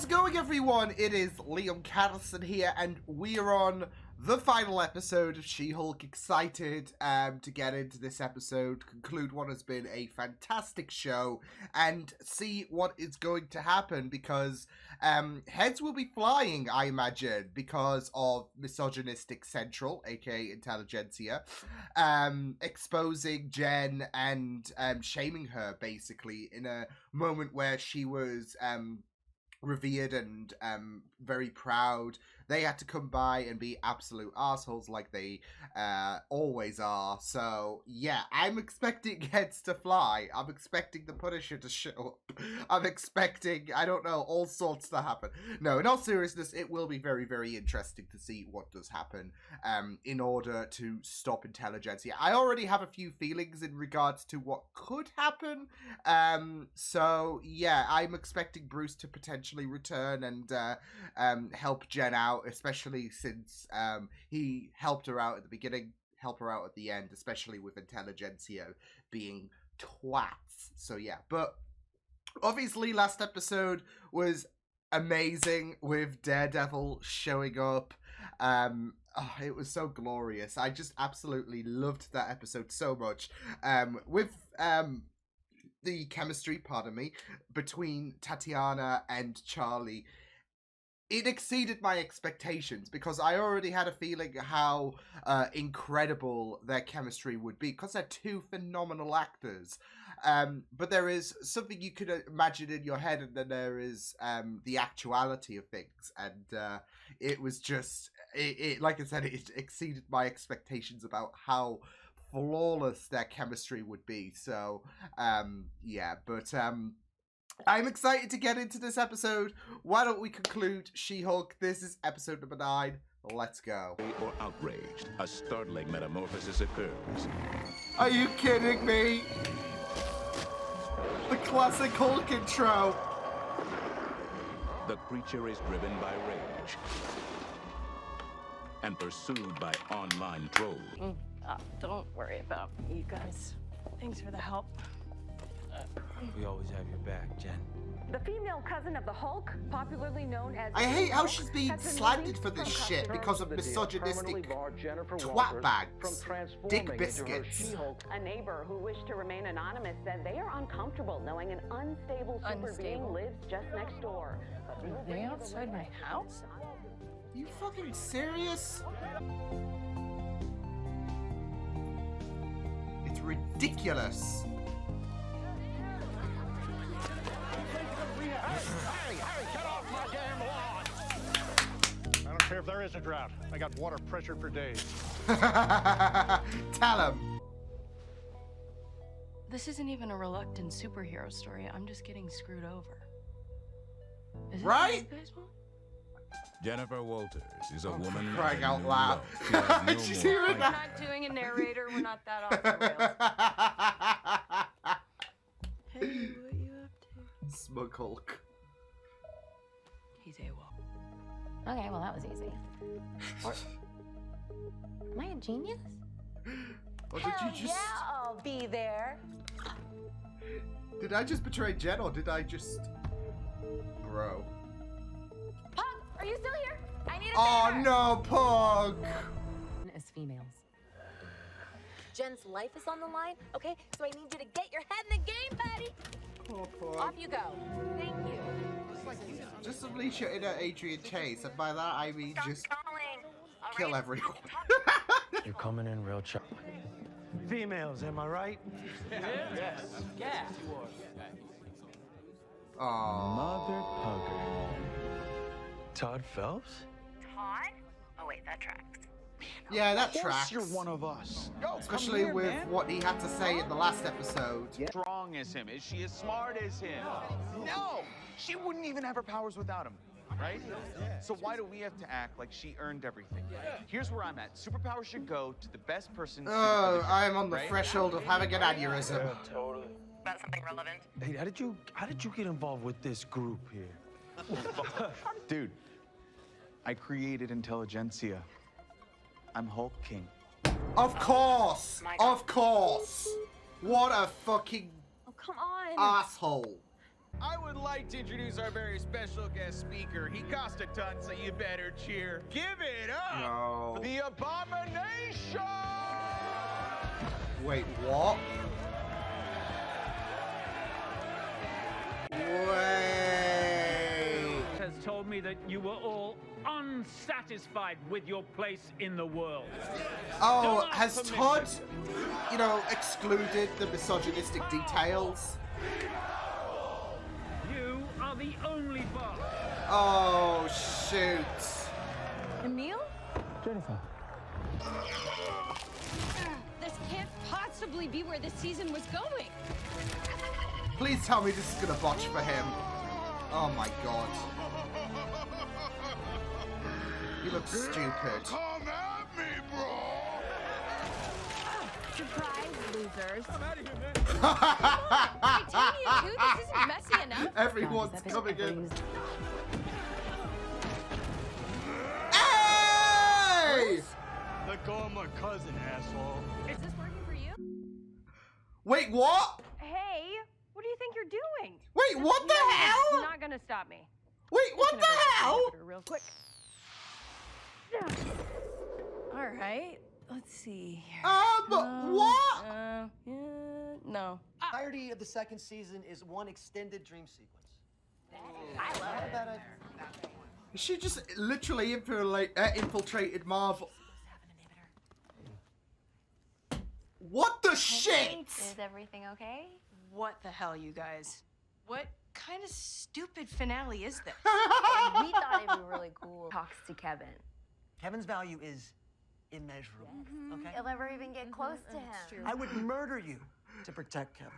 How's it going, everyone? It is Liam Catterson here, and we are on the final episode of She-Hulk. Excited to get into this episode, conclude what has been a fantastic show, and see what is going to happen, because heads will be flying, I imagine, because of misogynistic Central, aka Intelligentsia, exposing Jen and shaming her, basically, in a moment where she was revered and very proud. They had to come by and be absolute assholes like they always are. So yeah, I'm expecting heads to fly. I'm expecting the Punisher to show up. I'm expecting, I don't know, all sorts to happen. No, in all seriousness, it will be very, very interesting to see what does happen in order to stop Intelligentsia. I already have a few feelings in regards to what could happen. So yeah, I'm expecting Bruce to potentially return and help Jen out, especially since he helped her out at the beginning, help her out at the end, especially with Intelligentsia being twats. So yeah, but obviously last episode was amazing with Daredevil showing up. It was so glorious. I just absolutely loved that episode so much. With the chemistry, pardon me, between Tatiana and Charlie, it exceeded my expectations, because I already had a feeling how incredible their chemistry would be, because they're two phenomenal actors. But there is something you could imagine in your head, and then there is the actuality of things. And it was just, like I said, it exceeded my expectations about how flawless their chemistry would be. So, yeah, but I'm excited to get into this episode. Why don't we conclude She-Hulk? This is episode number 9. Let's go. Or outraged, a startling metamorphosis occurs. Are you kidding me? The classic Hulk intro. The creature is driven by rage and pursued by online trolls. Don't worry about you guys. Thanks for the help. We always have your back, Jen. The female cousin of the Hulk, popularly known as... I hate how she's being slandered for this shit because of misogynistic twat bags, dick biscuits. A neighbor who wished to remain anonymous said they are uncomfortable knowing an unstable super being lives just next door. Are they outside my house? Are you fucking serious? It's ridiculous. Harry, get off my damn lawn! I don't care if there is a drought. I got water pressured for days. Tell him. This isn't even a reluctant superhero story. I'm just getting screwed over. Is it Right? what you guys want? Jennifer Walters is a woman crying I out know loud. well. She has no She's more hearing We're that. not doing a narrator. We're not that off the rails. Hey, what you up to? Smug Hulk. He's AWOL. Okay, well, that was easy. Am I a genius? Or did Hell you just... yeah, I'll be there. Did I just betray Jen, or did I just... Bro. Pug, are you still here? I need a Oh favor. no, Pug! As females. Jen's life is on the line, okay? So I need you to get your head in the game, buddy. Poor Pug. Off you go. Thank you. Just unleash your inner Adrian Chase, and by that I mean just kill everyone. You're coming in real sharp. Females, am I right? Yes. Aww. Mother Pugger. Todd Phelps? Todd? Oh wait, that tracks. Yeah, that tracks. You're one of us. Especially with what he had to say in the last episode. Strong as him. Is she as smart as him? No! She wouldn't even have her powers without him, right? So why do we have to act like she earned everything? Here's where I'm at. Superpowers should go to the best person. Oh, I'm on the threshold of having an aneurysm. Totally. About something relevant? Hey, how did you get involved with this group here? Dude, I created Intelligentsia. I'm Hulk King. Of course! Of course! What a fucking Oh, come on. asshole. I would like to introduce our very special guest speaker. He cost a ton, so you better cheer. Give it up No. for the Abomination! Wait, what? Wait. Has told me that you were all unsatisfied with your place in the world. Oh, has Todd, you know, excluded the misogynistic details? You are the only boss. Oh, shoot. Emil? Jennifer. This can't possibly be where the season was going. Please tell me this is gonna botch for him. Oh my god. He looks stupid. Come at me, bro! Surprise, losers. I'm out of here, man. Titania, too? This isn't messy enough. Everyone's coming in. Hey! Let go of my cousin, asshole. Is this working for you? Wait, what? Hey, what do you think you're doing? Wait, what the You're hell? not gonna stop me. Wait, what the hell? Real quick. All right. Let's see here. What? No. Entirety of the second season is one extended dream sequence. I love it. She just literally infiltrated Marvel. What the shit? Is everything okay? What the hell, you guys? What kind of stupid finale is this? We thought it would be really cool. Talks to Kevin. Kevin's value is immeasurable. Okay? You'll never even get close to him. I would murder you to protect Kevin.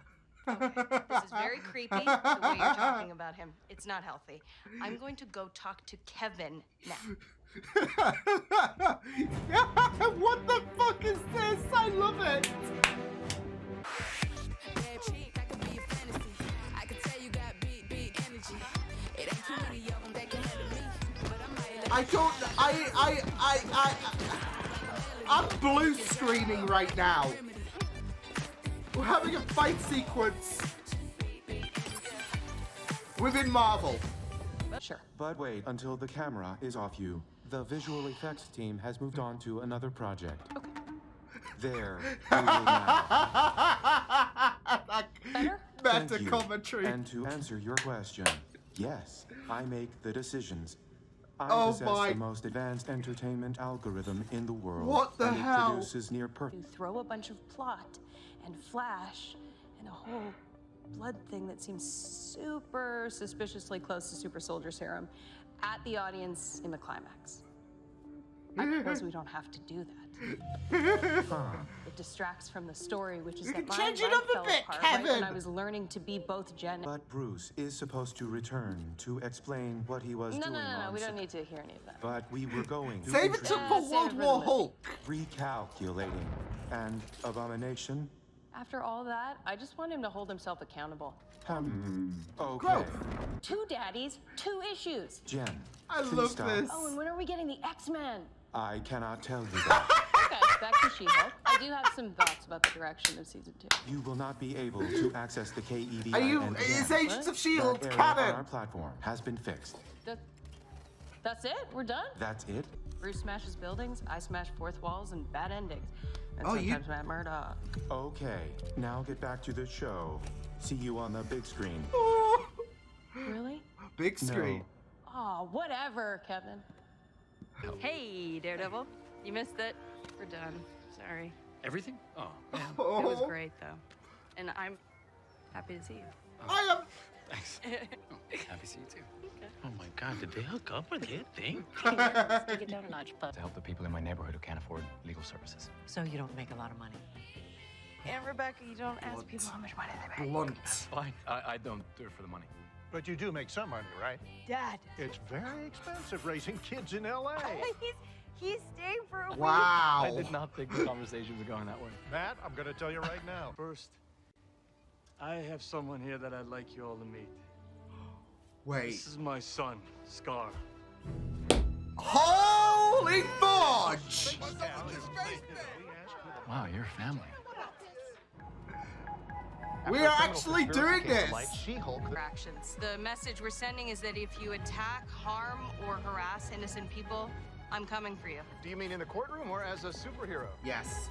Okay, this is very creepy, the way you're talking about him. It's not healthy. I'm going to go talk to Kevin now. What the fuck is this? I love it. I'm blue screening right now. We're having a fight sequence within Marvel. Sure. But wait until the camera is off you. The visual effects team has moved on to another project. Okay. There. We will now. Better? Thank Meta you. commentary. And to answer your question, yes, I make the decisions. I Oh possess my- the most advanced entertainment algorithm in the world. What the and hell? It produces near perfect. You throw a bunch of plot and flash and a whole blood thing that seems super suspiciously close to super soldier serum at the audience in the climax. I propose we don't have to do that. It distracts from the story, which is You that can my change it life up a fell bit, apart right when Kevin. I was learning to be both Jen. But Bruce is supposed to return to explain what he was No, doing on we don't set. need to hear any of that. But we were going to Save it to introduce for Save World it for War the Hulk. recalculating and Abomination. After all that, I just want him to hold himself accountable. Okay. Growth. 2 daddies, 2 issues. Jen, I please love stop. this. Oh, and when are we getting the X-Men? I cannot tell you that. Okay, back to She-Hulk. I do have some thoughts about the direction of season 2. You will not be able to access the KEDI. Are you? and Is again, Agents of S.H.I.E.L.D. that area on our canon? platform has been fixed. That's it? We're done? That's it? Bruce smashes buildings, I smash fourth walls, and bad endings. And Oh, you- sometimes Matt Murdock. Okay, now get back to the show. See you on the big screen. Really? Big screen. Oh, whatever, Kevin. Hey, Daredevil. You missed it. We're done. Sorry. Everything? Oh, man. It was Oh, great, though. And I'm happy to see you. I am. Thanks. Happy to see you too. Oh my God, did they hook up with their thing? Let's take it down a notch. To help the people in my neighborhood who can't afford legal services. So you don't make a lot of money. And Rebecca, you don't ask people how much money they make. Blunt. Fine. I don't do it for the money. But you do make some money, right? Dad. It's very expensive raising kids in L.A. He's staying for a week. Wow. I did not think the conversation was going that way. Matt, I'm going to tell you right now. First, I have someone here that I'd like you all to meet. Wait. This is my son, Scar. Holy fudge! Wow, you're a family. We are actually doing this. She-Hulk. Actions. The message we're sending is that if you attack, harm, or harass innocent people, I'm coming for you. Do you mean in the courtroom or as a superhero? Yes.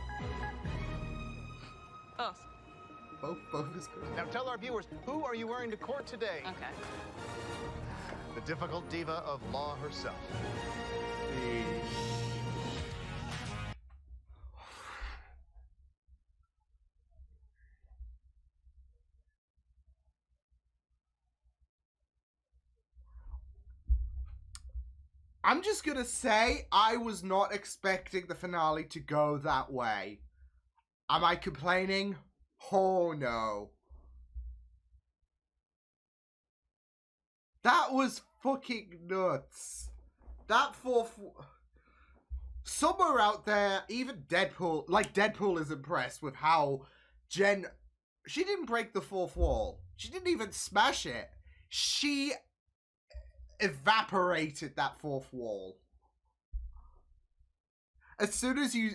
Both. Both is good. Now tell our viewers, who are you wearing to court today? Okay. The difficult diva of law herself. I'm just gonna say, I was not expecting the finale to go that way. Am I complaining? Oh no. That was fucking nuts. That fourth... Somewhere out there, even Deadpool... Like, Deadpool is impressed with how Jen... She didn't break the fourth wall. She didn't even smash it. She evaporated that fourth wall. As soon as you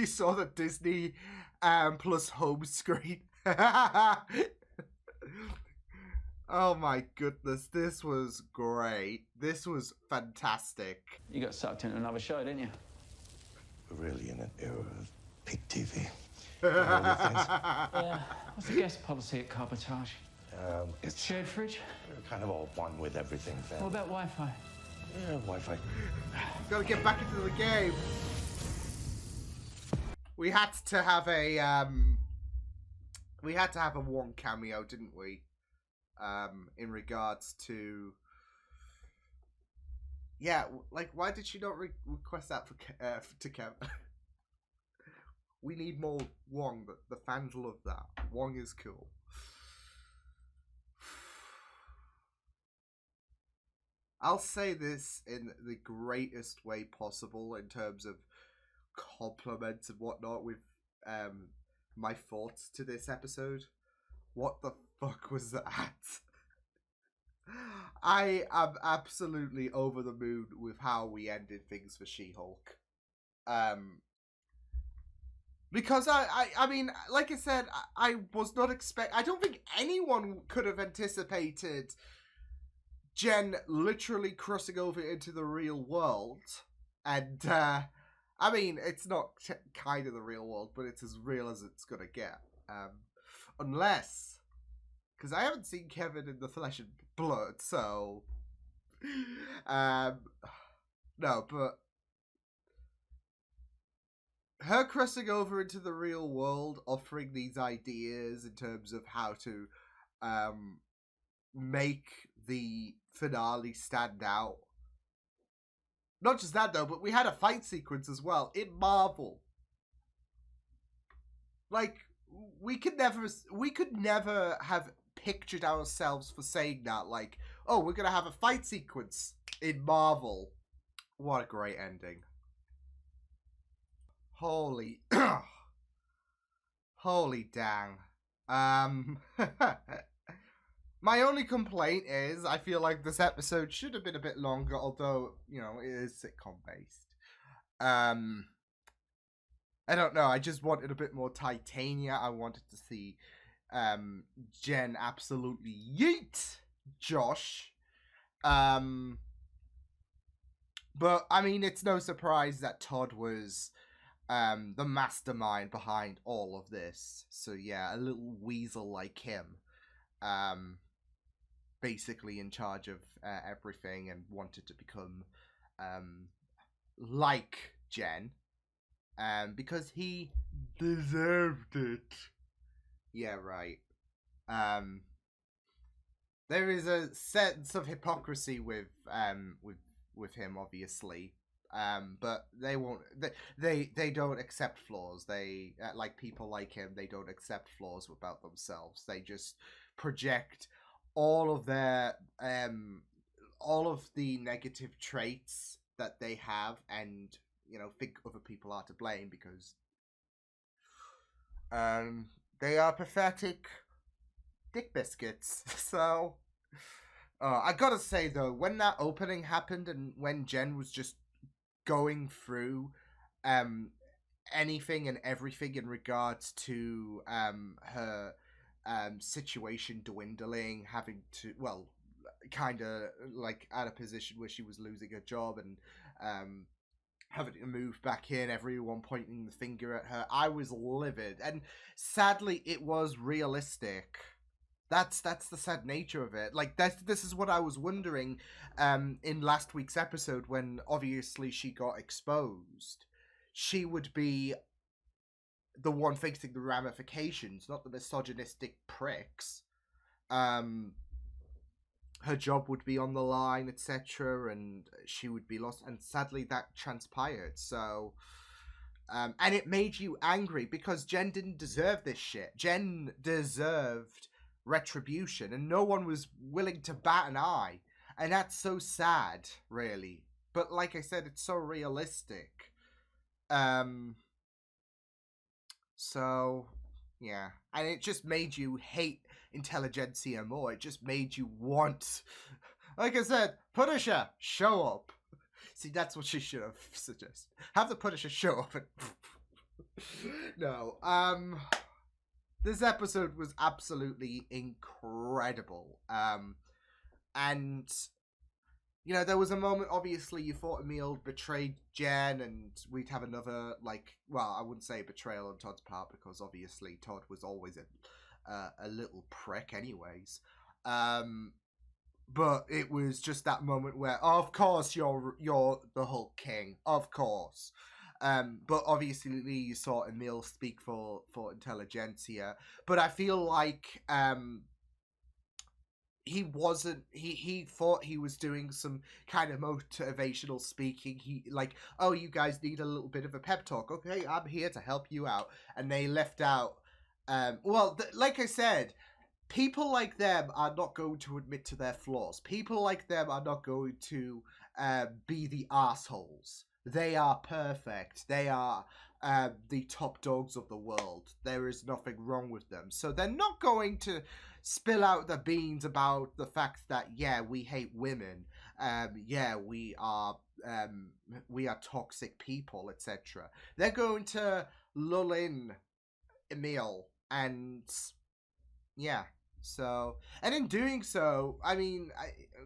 saw the Disney plus home screen. Oh my goodness, this was great. This was fantastic. You got sucked into another show, didn't you? We're really in an era of peak TV. Yeah. What's the guest policy at Carbotage? It's shared fridge? We're kind of all one with everything, fam. What about Wi-Fi? Yeah, Wi-Fi. Gotta get back into the game. We had to have a Wong cameo, didn't we? In regards to, yeah, like, why did she not request that to Kev? We need more Wong. The fans love that. Wong is cool. I'll say this in the greatest way possible in terms of compliments and whatnot with my thoughts to this episode. What the fuck was that? I am absolutely over the moon with how we ended things for She-Hulk. Because I mean, like I said, I was not I don't think anyone could have anticipated Jen literally crossing over into the real world. And, I mean, it's not kind of the real world, but it's as real as it's gonna get. Unless, because I haven't seen Kevin in the flesh and blood, so, no, but her crossing over into the real world, offering these ideas in terms of how to, make the finale stand out. Not just that though, but we had a fight sequence as well in Marvel. Like, we could never have pictured ourselves for saying that. Like, oh, we're gonna have a fight sequence in Marvel. What a great ending. Holy, holy dang. My only complaint is I feel like this episode should have been a bit longer, although, you know, it is sitcom based. I don't know, I just wanted a bit more Titania. I wanted to see Jen absolutely yeet Josh. But, I mean, it's no surprise that Todd was the mastermind behind all of this. So, yeah, a little weasel like him. Basically in charge of everything and wanted to become like Jen because he deserved it. Yeah, right. There is a sense of hypocrisy with him, obviously, but they won't. They don't accept flaws. They like people like him. They don't accept flaws about themselves. They just project all of their all of the negative traits that they have, and you know, think other people are to blame because they are pathetic dick biscuits. So I gotta say though, when that opening happened and when Jen was just going through anything and everything in regards to her situation dwindling, having to, well, kind of like at a position where she was losing her job and having to move back in, everyone pointing the finger at her. I was livid, and sadly it was realistic. That's the sad nature of it. Like, this is what I was wondering in last week's episode, when obviously she got exposed. She would be the one facing the ramifications, not the misogynistic pricks. Her job would be on the line, etc., and she would be lost. And sadly, that transpired. So, and it made you angry because Jen didn't deserve this shit. Jen deserved retribution, and no one was willing to bat an eye. And that's so sad, really. But like I said, it's so realistic. So, yeah. And it just made you hate intelligentsia more. It just made you want, like I said, Punisher, show up. See, that's what she should have suggested. Have the Punisher show up and no. This episode was absolutely incredible. And you know, there was a moment, obviously, you thought Emil betrayed Jen, and we'd have another, like, well, I wouldn't say betrayal on Todd's part, because obviously Todd was always a little prick anyways. But it was just that moment where, oh, of course, you're the Hulk King, of course. But obviously you saw Emil speak for intelligentsia. But I feel like he wasn't, he thought he was doing some kind of motivational speaking. He like, oh, you guys need a little bit of a pep talk. Okay, I'm here to help you out. And they left out, well, like I said, people like them are not going to admit to their flaws. People like them are not going to be the assholes. They are perfect. They are the top dogs of the world. There is nothing wrong with them. So they're not going to spill out the beans about the fact that, yeah, we hate women. Yeah, we are toxic people, etc. They're going to lull in Emil, and yeah. So, and in doing so, I mean,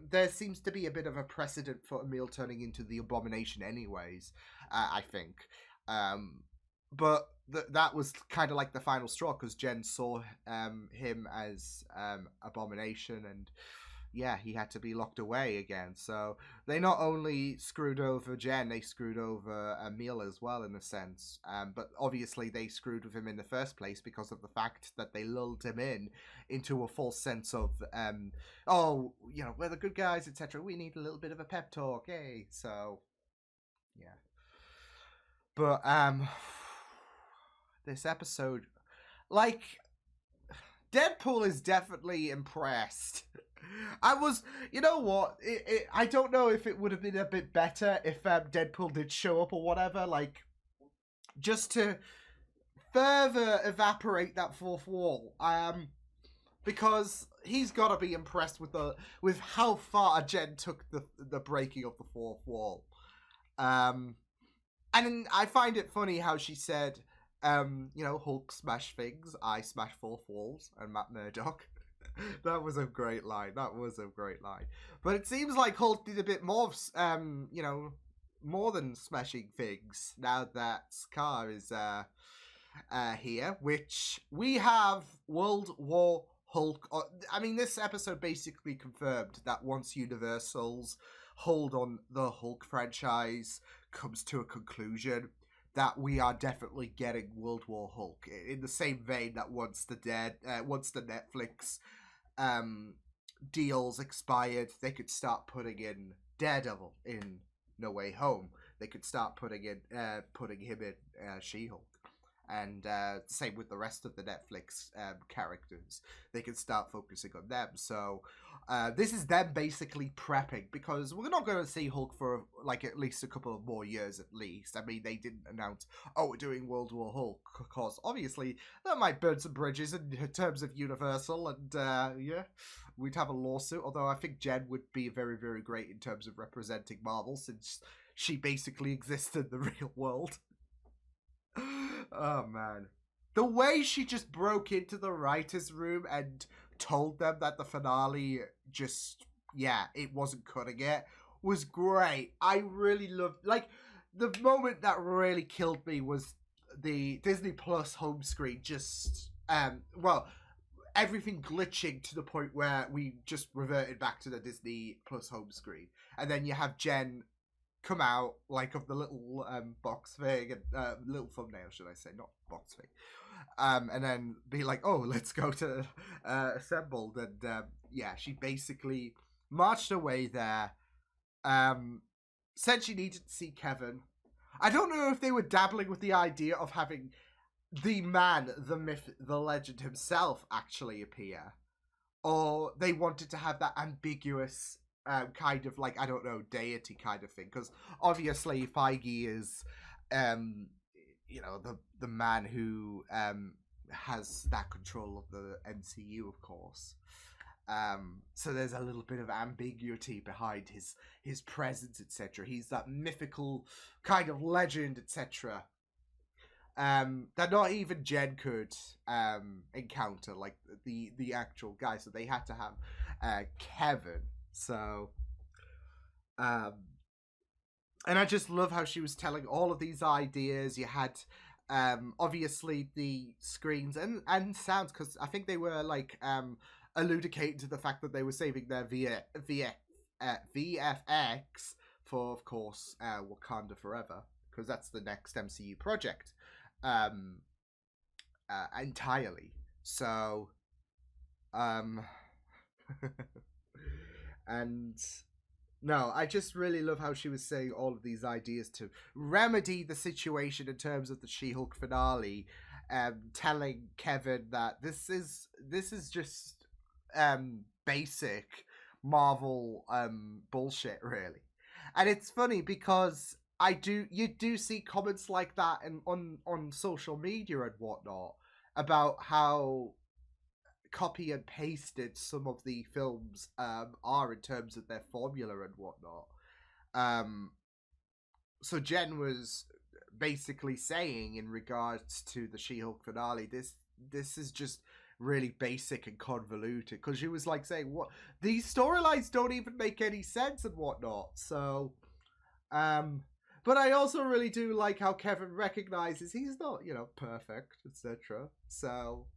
there seems to be a bit of a precedent for Emil turning into the Abomination anyways, I think. But that was kind of like the final straw, because Jen saw him as Abomination, and yeah, he had to be locked away again. So they not only screwed over Jen, they screwed over Emil as well, in a sense. But obviously they screwed with him in the first place because of the fact that they lulled him into a false sense of, oh, you know, we're the good guys, etc. We need a little bit of a pep talk, eh? So, yeah. But, this episode, like, Deadpool is definitely impressed. I was, you know what, I don't know if it would have been a bit better if Deadpool did show up or whatever, like, just to further evaporate that fourth wall, because he's got to be impressed with how far Jen took the breaking of the fourth wall. And I find it funny how she said, you know, Hulk smash things, I smash fourth walls, and Matt Murdock. That was a great line. But it seems like Hulk did a bit more, you know, more than smashing things now that Scar is here, which we have World War Hulk. I mean, this episode basically confirmed that once Universal's hold on the Hulk franchise comes to a conclusion, that we are definitely getting World War Hulk, in the same vein that once the Netflix deals expired, they could start putting in Daredevil in No Way Home. They could start putting him in She-Hulk, and same with the rest of the Netflix characters. They could start focusing on them. So this is them basically prepping, because we're not going to see Hulk for like at least a couple of more years at least. I mean, they didn't announce, oh, we're doing World War Hulk, because obviously that might burn some bridges in terms of Universal, and yeah, we'd have a lawsuit. Although I think Jen would be very, very great in terms of representing Marvel, since she basically exists in the real world. Oh man. the way she just broke into the writer's room and told them that the finale just, yeah, it wasn't cutting it was great. I really loved, like, the moment that really killed me was the Disney Plus home screen just, everything glitching to the point where we just reverted back to the Disney Plus home screen. And then you have Jen come out, like, of the little box thing, and little thumbnail, should I say, not box thing. And then be like, oh, let's go to Assembled. And yeah, she basically marched away there. Said she needed to see Kevin. I don't know if they were dabbling with the idea of having the man, the myth, the legend himself actually appear. Or they wanted to have that ambiguous kind of, like, I don't know, deity kind of thing. Because obviously Feige is, you know, the man who has that control of the MCU, of course. So there's a little bit of ambiguity behind his presence, etc. He's that mythical kind of legend, etc. That not even Jen could encounter, like the actual guy. So they had to have Kevin. So, and I just love how she was telling all of these ideas. You had obviously the screens and sounds, because I think they were like alludicating to the fact that they were saving their VFX for, of course, Wakanda Forever, because that's the next MCU project entirely. So, and no, I just really love how she was saying all of these ideas to remedy the situation in terms of the She-Hulk finale, telling Kevin that this is just basic Marvel bullshit, really. And it's funny because you do see comments like that on social media and whatnot about how copy and pasted some of the films are in terms of their formula and whatnot. So Jen was basically saying in regards to the She-Hulk finale, this is just really basic and convoluted, because she was like saying, what, these storylines don't even make any sense and whatnot. So but I also really do like how Kevin recognizes he's not, you know, perfect, etc. So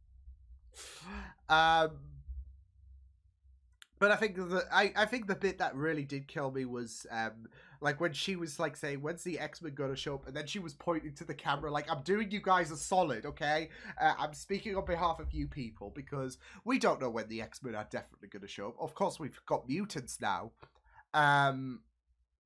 but I think the bit that really did kill me was like when she was like saying, when's the X-Men gonna show up, and then she was pointing to the camera like, I'm doing you guys a solid, okay? I'm speaking on behalf of you people, because we don't know when the X-Men are definitely gonna show up. Of course we've got mutants now,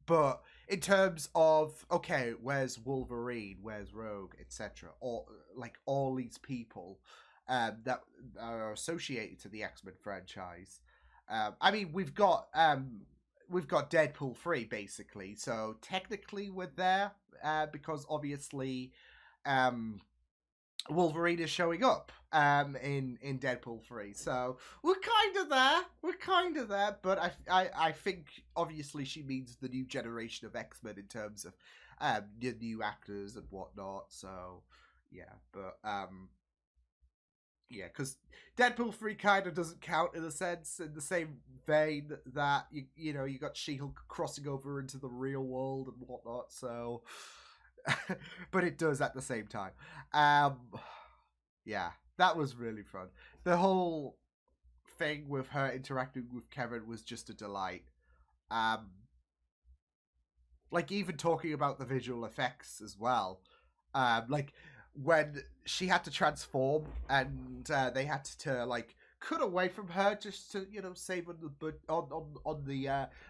but in terms of, okay, where's Wolverine, where's Rogue, etc., or like all these people that are associated to the X-Men franchise. I mean, we've got Deadpool 3 basically, so technically we're there because obviously Wolverine is showing up in Deadpool 3, so we're kind of there. But I think obviously she means the new generation of X-Men in terms of the new actors and whatnot. So yeah, but yeah, because Deadpool 3 kind of doesn't count in a sense, in the same vein that you know, you got She-Hulk crossing over into the real world and whatnot, so but it does at the same time. Yeah, that was really fun. The whole thing with her interacting with Kevin was just a delight. Like even talking about the visual effects as well. Like when she had to transform and they had to like cut away from her just to, you know, save on the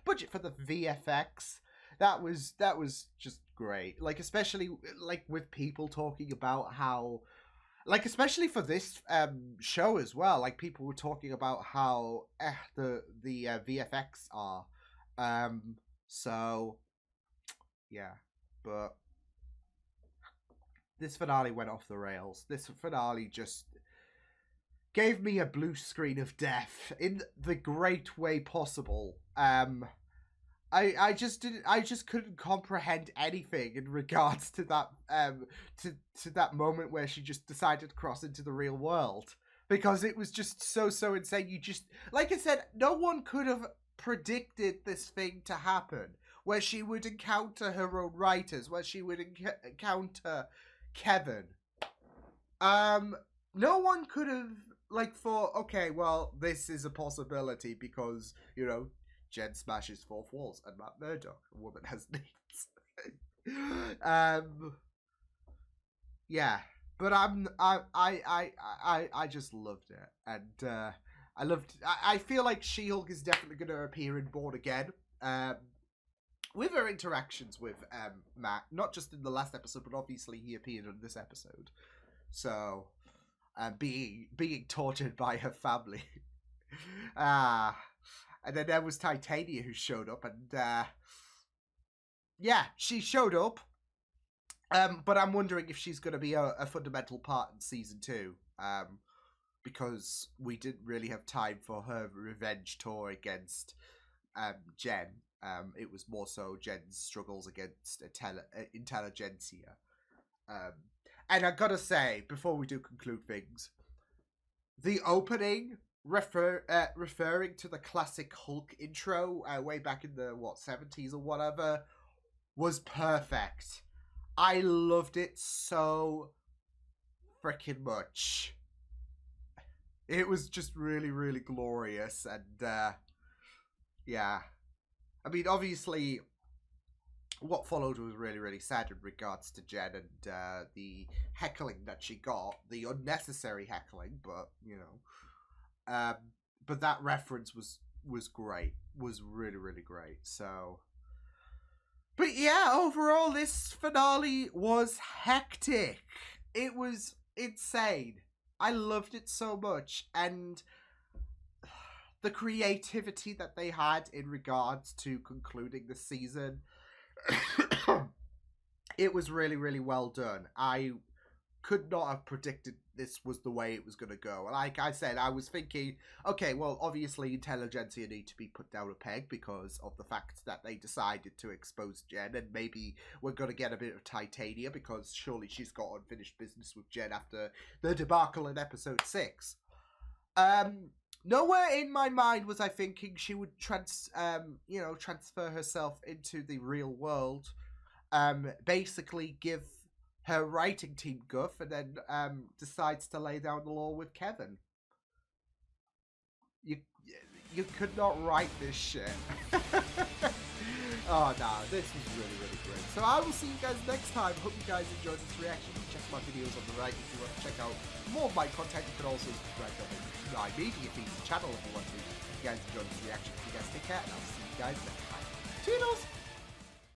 budget for the VFX. That was just great. Like especially like with people talking about how, like especially for this show as well, like people were talking about how the VFX are. So yeah, but this finale went off the rails. This finale just gave me a blue screen of death in the great way possible. I just couldn't comprehend anything in regards to that to that moment where she just decided to cross into the real world, because it was just so insane. You just, like I said, no one could have predicted this thing to happen, where she would encounter her own writers, where she would encounter Kevin. No one could have like thought, okay, well, this is a possibility because, you know, Jen smashes fourth walls and Matt Murdock, a woman has needs. Yeah, but I just loved it, and I feel like She-Hulk is definitely going to appear in Born Again. With her interactions with Matt, not just in the last episode, but obviously he appeared in this episode. So, being tortured by her family. And then there was Titania who showed up, and yeah, she showed up. But I'm wondering if she's going to be a fundamental part in season 2. Because we didn't really have time for her revenge tour against Jen. It was more so Jen's struggles against intelligentsia. And I gotta say, before we do conclude things, the opening referring to the classic Hulk intro way back in the 70s or whatever was perfect. I loved it so freaking much. It was just really, really glorious, and yeah. I mean, obviously, what followed was really, really sad in regards to Jen and the heckling that she got, the unnecessary heckling, but you know, but that reference was great, was really, really great. So, but yeah, overall, this finale was hectic. It was insane. I loved it so much, and the creativity that they had in regards to concluding the season, it was really, really well done. I could not have predicted this was the way it was going to go. Like I said, I was thinking, okay, well, obviously intelligentsia need to be put down a peg because of the fact that they decided to expose Jen, and maybe we're going to get a bit of Titania because surely she's got unfinished business with Jen after the debacle in episode 6. Nowhere in my mind was I thinking she would transfer herself into the real world, basically give her writing team guff, and then decides to lay down the law with Kevin. You could not write this shit. Oh no, this was really, really great. So I will see you guys next time. Hope you guys enjoyed this reaction. Check my videos on the right if you want to check out more of my content. You can also subscribe to my media feed channel if you want to. If you guys enjoyed this reaction, you guys take care, and I'll see you guys next time. Toodles!